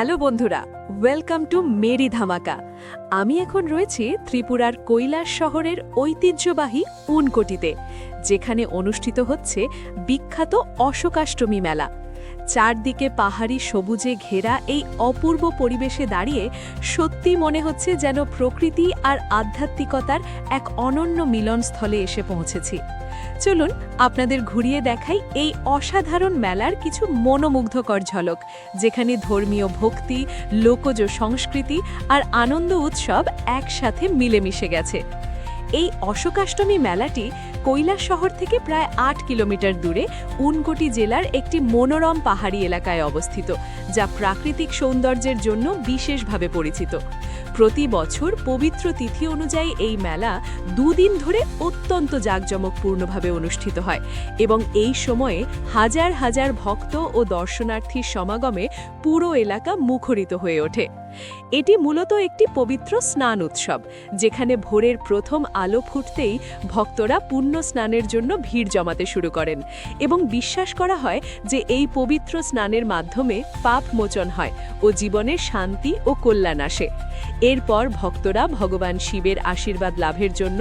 Hello বন্ধুরা, welcome to Mary ধামাকা। আমি এখন রয়েছি ত্রিপুরার কৈলাস শহরের ঐতিহ্যবাহী উনকোটিতে, যেখানে অনুষ্ঠিত হচ্ছে বিখ্যাত অশোকাষ্টমী মেলা। চারদিকে পাহাড়ি সবুজে ঘেরা এই অপূর্ব পরিবেশে দাঁড়িয়ে সত্যি মনে হচ্ছে যেন প্রকৃতি আর আধ্যাত্মিকতার এক অনন্য মিলনস্থলে এসে পৌঁছেছি। চলুন আপনাদের ঘুরিয়ে দেখাই এই অসাধারণ মেলার কিছু মনোমুগ্ধকর ঝলক, যেখানে ধর্মীয় ভক্তি, লোকজ সংস্কৃতি আর আনন্দ উৎসব একসাথে মিলেমিশে গেছে। এই অশোকাষ্টমী মেলাটি কৈলাস শহর থেকে প্রায় ৮ কিলোমিটার দূরে উনকোটি জেলার একটি মনোরম পাহাড়ি এলাকায় অবস্থিত, যা প্রাকৃতিক সৌন্দর্যের জন্য বিশেষভাবে পরিচিত। প্রতি বছর পবিত্র তিথি অনুযায়ী এই মেলা দুদিন ধরে অত্যন্ত জাঁকজমকপূর্ণভাবে অনুষ্ঠিত হয় এবং এই সময়ে হাজার হাজার ভক্ত ও দর্শনার্থীর সমাগমে পুরো এলাকা মুখরিত হয়ে ওঠে। এটি মূলত একটি পবিত্র স্নান উৎসব, যেখানে ভোরের প্রথম আলো ফুটতেই ভক্তরা পুণ্য স্নানের জন্য ভিড় জমাতে শুরু করেন এবং বিশ্বাস করা হয় যে এই পবিত্র স্নানের মাধ্যমে পাপ মোচন হয় ও জীবনে শান্তি ও কল্যাণ আসে। এরপর ভক্তরা ভগবান শিবের আশীর্বাদ লাভের জন্য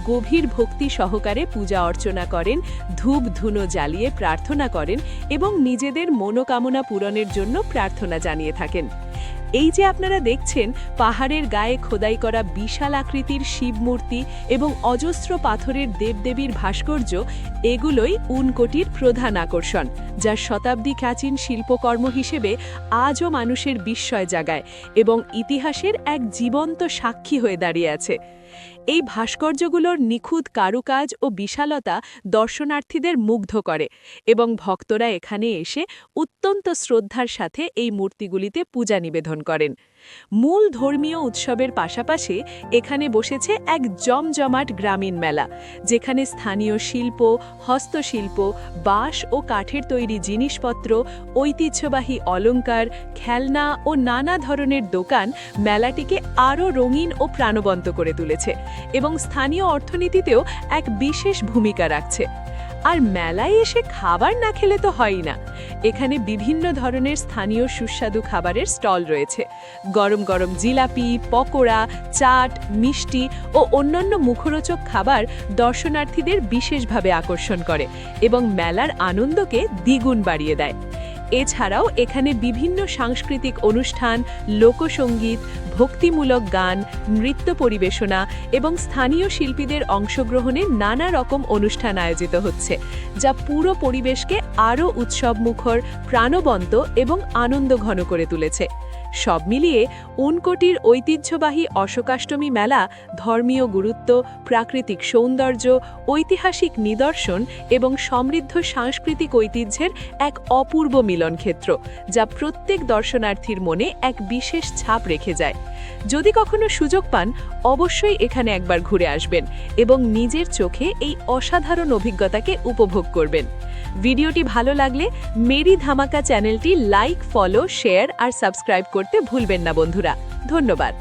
গভীর ভক্তি সহকারে পূজা অর্চনা করেন, ধূপ ধুনো জ্বালিয়ে প্রার্থনা করেন এবং নিজেদের মনোকামনা পূরণের জন্য প্রার্থনা জানিয়ে থাকেন। এই যে আপনারা দেখছেন পাহাড়ের গায়ে খোদাই করা বিশাল আকৃতির শিব মূর্তি এবং অজস্র পাথরের দেবদেবীর ভাস্কর্য, এগুলোই উনকোটির প্রধান আকর্ষণ, যা শতাব্দী প্রাচীন শিল্পকর্ম হিসেবে আজও মানুষের বিস্ময় জাগায় এবং ইতিহাসের এক জীবন্ত সাক্ষী হয়ে দাঁড়িয়ে আছে। এই ভাস্কর্যগুলোর নিখুঁত কারুকাজ ও বিশালতা দর্শনার্থীদের মুগ্ধ করে এবং ভক্তরা এখানে এসে অত্যন্ত শ্রদ্ধার সাথে এই মূর্তিগুলিতে পূজা নিবেদন করেন। মূল ধর্মীয় উৎসবের পাশাপাশি এখানে বসেছে এক জমজমাট গ্রামীণ মেলা, যেখানে স্থানীয় শিল্প, হস্তশিল্প, বাঁশ ও কাঠের তৈরি জিনিসপত্র, ঐতিহ্যবাহী অলংকার, খেলনা ও নানা ধরনের দোকান মেলাটিকে আরও রঙিন ও প্রাণবন্ত করে তুলেছে এবং স্থানীয় অর্থনীতিতেও এক বিশেষ ভূমিকা রাখছে। আর মেলায় এসে খাবার না খেলে তো হয়ই না। এখানে বিভিন্ন ধরনের স্থানীয় সুস্বাদু খাবারের স্টল রয়েছে। গরম গরম জিলাপি, পকোড়া, চাট, মিষ্টি ও অন্যান্য মুখরোচক খাবার দর্শনার্থীদের বিশেষভাবে আকর্ষণ করে এবং মেলার আনন্দকে দ্বিগুণ বাড়িয়ে দেয়। এছাড়াও এখানে বিভিন্ন সাংস্কৃতিক অনুষ্ঠান, লোকসঙ্গীত, ভক্তিমূলক গান, নৃত্য পরিবেশনা এবং স্থানীয় শিল্পীদের অংশগ্রহণে নানা রকম অনুষ্ঠান আয়োজিত হচ্ছে, যা পুরো পরিবেশকে আরও উৎসবমুখর, প্রাণবন্ত এবং আনন্দঘন করে তুলেছে। সব মিলিয়ে উনকোটির ঐতিহ্যবাহী অশোকাষ্টমী মেলা ধর্মীয় গুরুত্ব, প্রাকৃতিক সৌন্দর্য, ঐতিহাসিক নিদর্শন এবং সমৃদ্ধ সাংস্কৃতিক ঐতিহ্যের এক অপূর্ব মিলনক্ষেত্র, যা প্রত্যেক দর্শনার্থীর মনে এক বিশেষ ছাপ রেখে যায়। যদি কখনো সুযোগ পান, অবশ্যই এখানে একবার ঘুরে আসবেন এবং নিজের চোখে এই অসাধারণ অভিজ্ঞতাকে উপভোগ করবেন। ভিডিওটি ভালো লাগলে মেরি ধামাকা চ্যানেলটি লাইক, ফলো, শেয়ার আর সাবস্ক্রাইব করতে ভুলবেন না বন্ধুরা। ধন্যবাদ।